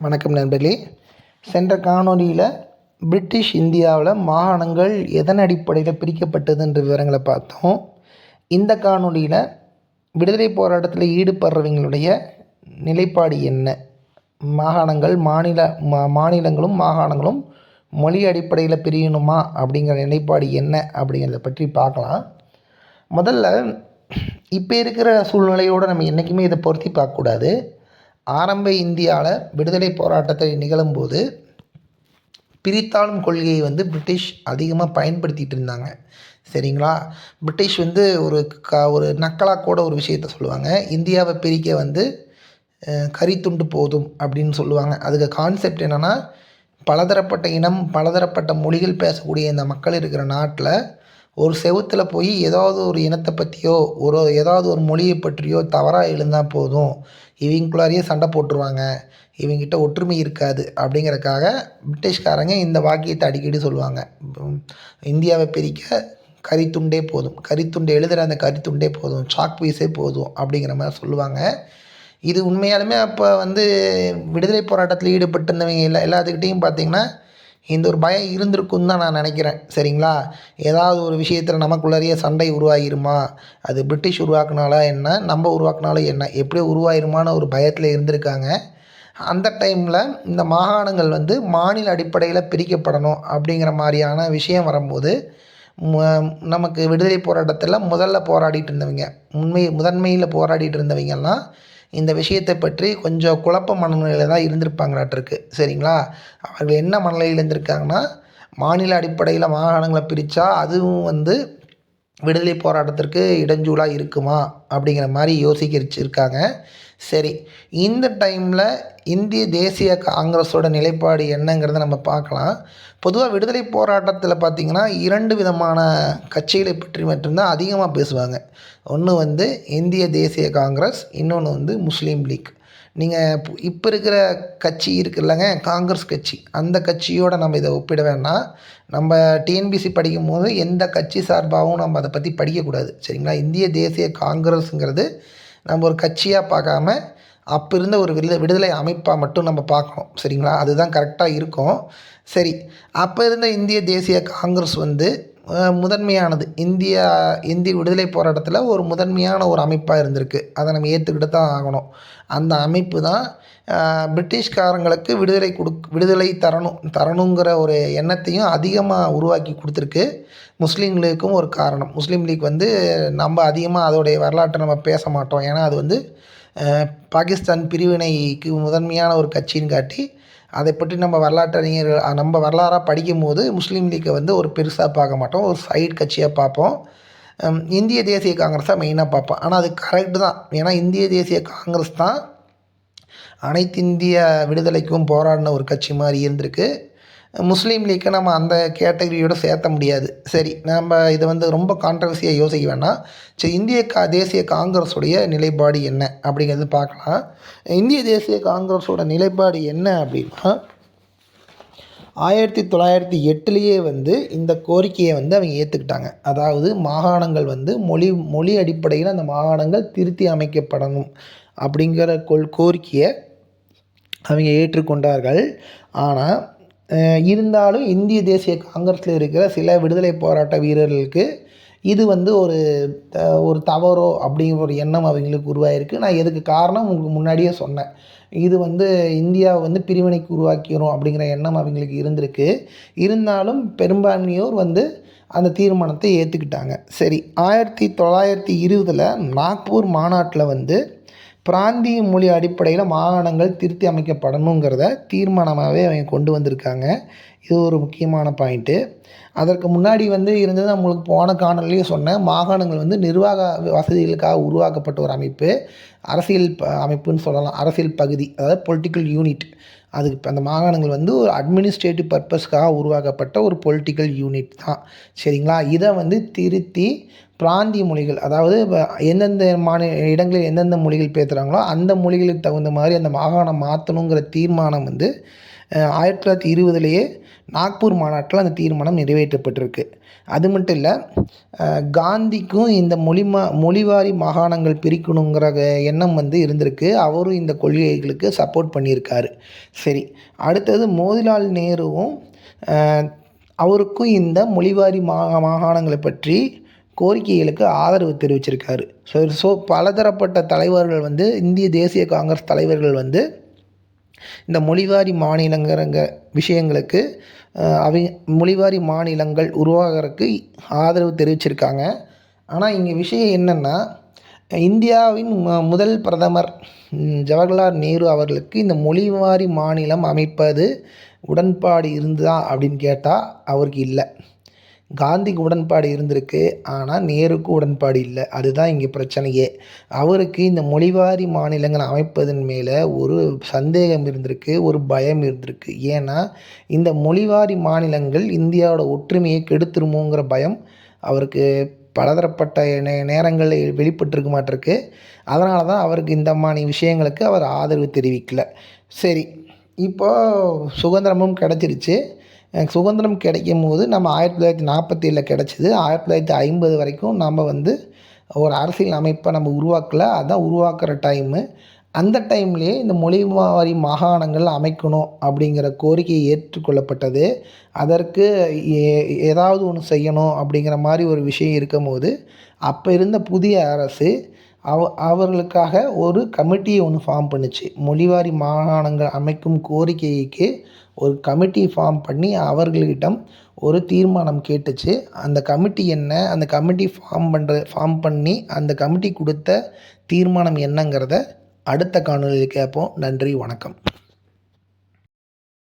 வணக்கம் நண்பர்களே. சென்ற காணொலியில் பிரிட்டிஷ் இந்தியாவில் மாகாணங்கள் எதன் அடிப்படையில் பிரிக்கப்பட்டதுன்ற விவரங்களை பார்த்தோம். இந்த காணொலியில் விடுதலை போராட்டத்தில் ஈடுபடுறவங்களுடைய நிலைப்பாடு என்ன, மாகாணங்கள் மாநிலங்களும் மாகாணங்களும் மொழி அடிப்படையில் பிரியணுமா அப்படிங்கிற நிலைப்பாடு என்ன அப்படிங்கிறத பற்றி பார்க்கலாம். முதல்ல இப்போ இருக்கிற சூழ்நிலையோடு நம்ம என்றைக்குமே இதை பொருத்தி பார்க்கக்கூடாது. ஆரம்ப இந்தியாவில் விடுதலை போராட்டத்தை நிகழும்போது பிரித்தாளும் கொள்கையை பிரிட்டிஷ் அதிகமாக பயன்படுத்திகிட்டு இருந்தாங்க. சரிங்களா? பிரிட்டிஷ் ஒரு நக்கலாக கூட ஒரு விஷயத்த சொல்லுவாங்க. இந்தியாவை பிரிக்க கரித்துண்டு போதும் அப்படின்னு சொல்லுவாங்க. அதுக்கு கான்செப்ட் என்னென்னா, பலதரப்பட்ட இனம் பலதரப்பட்ட மொழிகள் பேசக்கூடிய இந்த மக்கள் இருக்கிற நாட்டில் ஒரு செவுத்தில் போய் ஏதாவது ஒரு இனத்தை பற்றியோ ஏதாவது ஒரு மொழியை பற்றியோ தவறாக எழுந்தால் போதும், இவங்களுக்குள்ளாரையே சண்டை போட்டுருவாங்க, இவங்கிட்ட ஒற்றுமை இருக்காது அப்படிங்கிறக்காக பிரிட்டிஷ்காரங்க இந்த வாக்கியத்தை அடிக்கடி சொல்லுவாங்க. இந்தியாவை பிரிக்க கரித்துண்டே போதும், கரித்துண்டு எழுதுகிற அந்த கரித்துண்டே போதும், சாக் பீஸே போதும் அப்படிங்கிற மாதிரி சொல்லுவாங்க. இது உண்மையாலுமே அப்போ விடுதலை போராட்டத்தில் ஈடுபட்டிருந்தவங்க எல்லாத்துக்கிட்டையும் பார்த்திங்கன்னா இந்த ஒரு பயம் இருந்திருக்குன்னு தான் நான் நினைக்கிறேன். சரிங்களா? ஏதாவது ஒரு விஷயத்தில் நமக்குள்ளாரையே சண்டை உருவாகிருமா, அது பிரிட்டிஷ் உருவாக்குனாலா என்ன, நம்ம உருவாக்குனாலும் என்ன, எப்படியோ உருவாயிருமான ஒரு பயத்தில் இருந்திருக்காங்க. அந்த டைமில் இந்த மாகாணங்கள் மாநில அடிப்படையில் பிரிக்கப்படணும் அப்படிங்கிற மாதிரியான விஷயம் வரும்போது நமக்கு விடுதலை போராட்டத்தில் முதல்ல போராடிட்டு இருந்தவங்க, முதன்மையில் போராடிட்டு இருந்தவங்கெல்லாம் இந்த விஷயத்தை பற்றி கொஞ்சம் குழப்ப மனநிலையில் தான் இருந்திருப்பாங்களாட்டிருக்கு. சரிங்களா? அவர்கள் என்ன மனநிலையில் இருந்திருக்காங்கன்னா, மாநில அடிப்படையில் மாகாணங்களை பிரித்தா அதுவும் விடுதலை போராட்டத்திற்கு இடைஞ்சூலாக இருக்குமா அப்படிங்கிற மாதிரி யோசிச்சிருக்காங்க. சரி, இந்த டைமில் இந்திய தேசிய காங்கிரஸோட நிலைப்பாடு என்னங்கிறத நம்ம பார்க்கலாம். பொதுவாக விடுதலை போராட்டத்தில் பார்த்திங்கன்னா 2 விதமான கட்சிகளை பற்றி மட்டும்தான் அதிகமாக பேசுவாங்க. ஒன்று இந்திய தேசிய காங்கிரஸ், இன்னொன்று முஸ்லீம் லீக். நீங்கள் இப்போ இருக்கிற கட்சி இருக்குல்லங்க, காங்கிரஸ் கட்சி, அந்த கட்சியோடு நம்ம இதை ஒப்பிட வேண்டாம். நம்ம டிஎன்பிசி படிக்கும்போது எந்த கட்சி சார்பாகவும் நம்ம அதை பற்றி படிக்கக்கூடாது. சரிங்களா? இந்திய தேசிய காங்கிரஸுங்கிறது நம்ம ஒரு கட்சியாக பார்க்காம அப்போ இருந்த ஒரு விடுதலை அமைப்பாக மட்டும் நம்ம பார்க்கணும். சரிங்களா? அதுதான் கரெக்டாக இருக்கும். சரி, அப்போ இருந்த இந்திய தேசிய காங்கிரஸ் முதன்மையானது இந்திய விடுதலை போராட்டத்தில் ஒரு முதன்மையான ஒரு அமைப்பாக இருந்திருக்கு. அதை நம்ம ஏற்றுக்கிட்டு தான் ஆகணும். அந்த அமைப்பு தான் பிரிட்டிஷ்காரங்களுக்கு விடுதலை தரணுங்கிற ஒரு எண்ணத்தையும் அதிகமாக உருவாக்கி கொடுத்துருக்கு. முஸ்லீம் லீக்கும் ஒரு காரணம். முஸ்லீம் லீக் நம்ம அதிகமாக அதோடைய வரலாற்றை நம்ம பேச மாட்டோம். ஏன்னா அது பாகிஸ்தான் பிரிவினைக்கு முதன்மையான ஒரு கட்சின்னு காட்டி அதை பற்றி நம்ம வரலாறாக படிக்கும்போது முஸ்லீம் லீக்கை ஒரு பெருசாக பார்க்க மாட்டோம், ஒரு சைடு கட்சியாக பார்ப்போம். இந்திய தேசிய காங்கிரஸாக மெயினாக பார்ப்போம். ஆனால் அது கரெக்டு தான். ஏன்னா இந்திய தேசிய காங்கிரஸ் தான் அனைத்து இந்திய விடுதலைக்கும் போராடின ஒரு கட்சி மாதிரி இருந்திருக்கு. முஸ்லீம் லீக்கை நம்ம அந்த கேட்டகரியோடு சேர்த்த முடியாது. சரி, நம்ம இதை ரொம்ப கான்ட்ரவர்சியாக யோசிக்க வேண்டாம். சரி, இந்திய தேசிய காங்கிரஸுடைய நிலைப்பாடு என்ன அப்படிங்கிறது பார்க்கலாம். இந்திய தேசிய காங்கிரஸோட நிலைப்பாடு என்ன அப்படின்னா, 1908 இந்த கோரிக்கையை அவங்க ஏற்றுக்கிட்டாங்க. அதாவது மாகாணங்கள் மொழி அடிப்படையில் அந்த மாகாணங்கள் திருத்தி அமைக்கப்படணும் அப்படிங்கிற கோரிக்கையை அவங்க ஏற்றுக்கொண்டார்கள். ஆனால் இருந்தாலும் இந்திய தேசிய காங்கிரஸில் இருக்கிற சில விடுதலை போராட்ட வீரர்களுக்கு இது ஒரு தவறோ அப்படிங்கிற ஒரு எண்ணம் அவங்களுக்கு உருவாயிருக்கு. நான் எதுக்கு காரணம் உங்களுக்கு முன்னாடியே சொன்னேன். இது இந்தியாவை பிரிவினைக்கு உருவாக்கிடும் அப்படிங்கிற எண்ணம் அவங்களுக்கு இருந்திருக்கு. இருந்தாலும் பெரும்பான்மையோர் அந்த தீர்மானத்தை ஏற்றுக்கிட்டாங்க. சரி, 1920 நாக்பூர் மாநாட்டில் பிராந்திய மொழி அடிப்படையில் மாகாணங்கள் திருத்தி அமைக்கப்படணுங்கிறத தீர்மானமாகவே அவங்க கொண்டு வந்திருக்காங்க. இது ஒரு முக்கியமான பாயிண்ட்டு. அதற்கு முன்னாடி இருந்தது நம்மளுக்கு போன காணொலியே சொன்னேன். மாகாணங்கள் நிர்வாக வசதிகளுக்காக உருவாக்கப்பட்ட ஒரு அமைப்பு, அரசியல் அமைப்புன்னு சொல்லலாம், அரசியல் பகுதி, அதாவது பொலிட்டிக்கல் யூனிட். அதுக்கு அந்த மாகாணங்கள் ஒரு அட்மினிஸ்ட்ரேட்டிவ் பர்பஸ்க்காக உருவாக்கப்பட்ட ஒரு பொலிட்டிக்கல் யூனிட் தான். சரிங்களா? இதை திருத்தி பிராந்திய மொழிகள், அதாவது எந்தெந்த இடங்களில் எந்தெந்த மொழிகள் பேசுகிறாங்களோ அந்த மொழிகளுக்கு தகுந்த மாதிரி அந்த மாகாணம் மாற்றணுங்கிற தீர்மானம் 1920லேயே நாக்பூர் மாநாட்டில் அந்த தீர்மானம் நிறைவேற்றப்பட்டிருக்கு. அது மட்டும் இல்லை, காந்திக்கும் இந்த மொழிவாரி மாகாணங்கள் பிரிக்கணுங்கிற எண்ணம் வந்து இருந்திருக்கு. அவரும் இந்த கொள்கைகளுக்கு சப்போர்ட் பண்ணியிருக்காரு. சரி, அடுத்தது மோதிலால் நேருவும் அவருக்கும் இந்த மொழிவாரி மாகாணங்களை பற்றி கோரிக்கைகளுக்கு ஆதரவு தெரிவிச்சிருக்காரு. ஸோ பலதரப்பட்ட தலைவர்கள் வந்து இந்திய தேசிய காங்கிரஸ் தலைவர்கள் வந்து இந்த மொழிவாரி மாநிலங்கிற விஷயங்களுக்கு மொழிவாரி மாநிலங்கள் உருவாகிறதுக்கு ஆதரவு தெரிவிச்சிருக்காங்க. ஆனால் இங்கே விஷயம் என்னென்னா, இந்தியாவின் முதல் பிரதமர் ஜவஹர்லால் நேரு அவர்களுக்கு இந்த மொழிவாரி மாநிலம் அமைப்பது உடன்பாடு இருந்ததா அப்படின்னு கேட்டால் அவருக்கு இல்லை. காந்திக்கு உடன்பாடு இருந்திருக்கு, ஆனால் நேருக்கு உடன்பாடு இல்லை. அதுதான் இங்கே பிரச்சனையே. அவருக்கு இந்த மொழிவாரி மாநிலங்கள் அமைப்பதன் மேலே ஒரு சந்தேகம் இருந்திருக்கு, ஒரு பயம் இருந்திருக்கு. ஏன்னா இந்த மொழிவாரி மாநிலங்கள் இந்தியாவோட ஒற்றுமையை கெடுத்துருமோங்கிற பயம் அவருக்கு பலதரப்பட்ட நேரங்களில் வெளிப்பட்டிருக்க மாட்டிருக்கு. அதனால தான் அவருக்கு இந்த மாதிரி விஷயங்களுக்கு அவர் ஆதரவு தெரிவிக்கலை. சரி, இப்போது சுதந்திரமும் கிடச்சிருச்சு. சுதந்திரம் கிடைக்கும் போது நம்ம 1947 கிடச்சிது. 1950 வரைக்கும் நம்ம வந்து ஒரு அரசியல் அமைப்பை நம்ம உருவாக்கலை. அதுதான் உருவாக்குற டைமு. அந்த டைம்லேயே இந்த மொழிவாரி மாகாணங்கள் அமைக்கணும் அப்படிங்கிற கோரிக்கை ஏற்றுக்கொள்ளப்பட்டது. அதற்கு ஏதாவது ஒன்று செய்யணும் அப்படிங்கிற மாதிரி ஒரு விஷயம் இருக்கும்போது, அப்போ இருந்த புதிய அரசு அவர்களுக்காக ஒரு கமிட்டியை ஒன்று ஃபார்ம் பண்ணுச்சு. மொழிவாரி மாகாணங்கள் அமைக்கும் கோரிக்கைக்கு ஒரு கமிட்டி ஃபார்ம் பண்ணி அவர்களிடம் ஒரு தீர்மானம் கேட்டுச்சு. அந்த கமிட்டி என்ன, அந்த கமிட்டி ஃபார்ம் பண்ணி அந்த கமிட்டி கொடுத்த தீர்மானம் என்னங்கிறத அடுத்த காணொளியில் கேட்போம். நன்றி, வணக்கம்.